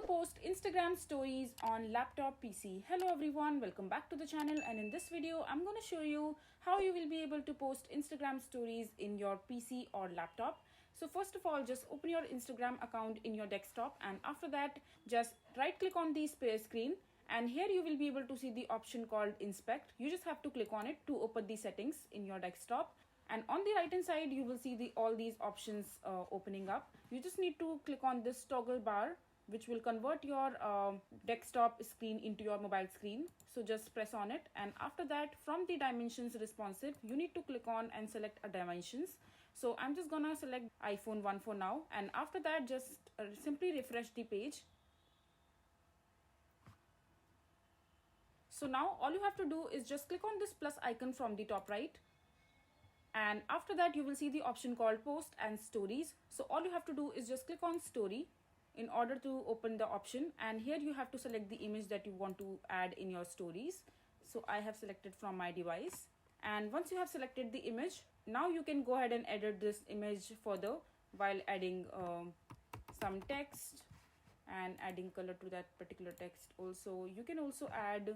to post Instagram stories on laptop PC. Hello everyone, welcome back to the channel, and in this video I'm going to show you how you will be able to post Instagram stories in your PC or laptop. So first of all, just open your Instagram account in your desktop, and after that just right click on the spare screen, and here you will be able to see the option called inspect. You just have to click on it to open the settings in your desktop. And on the right hand side you will see all these options opening up. You just need to click on this toggle bar, which will convert your desktop screen into your mobile screen. So just press on it, and after that from the dimensions responsive you need to click on and select a dimensions. So I'm just gonna select iPhone 1 for now, and after that just simply refresh the page. So now all you have to do is just click on this plus icon from the top right, and after that you will see the option called post and stories. So all you have to do is just click on story in order to open the option, and here you have to select the image that you want to add in your stories. So I have selected from my device, and once you have selected the image, now you can go ahead and edit this image further while adding some text and adding color to that particular text. Also you can also add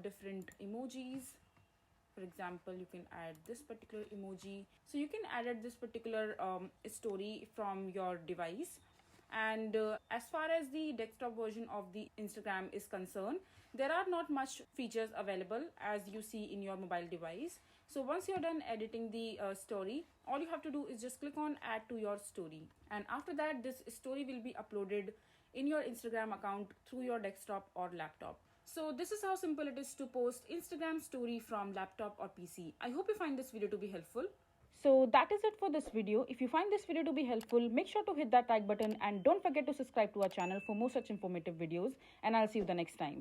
different emojis. For example, you can add this particular emoji. So you can add this particular story from your device. And as far as the desktop version of the Instagram is concerned, there are not much features available as you see in your mobile device. So once you're done editing the story, all you have to do is just click on add to your story, and after that this story will be uploaded in your Instagram account through your desktop or laptop. So this is how simple it is to post Instagram story from laptop or PC. I hope you find this video to be helpful. So that is it for this video. If you find this video to be helpful, make sure to hit that like button and don't forget to subscribe to our channel for more such informative videos, and I'll see you the next time.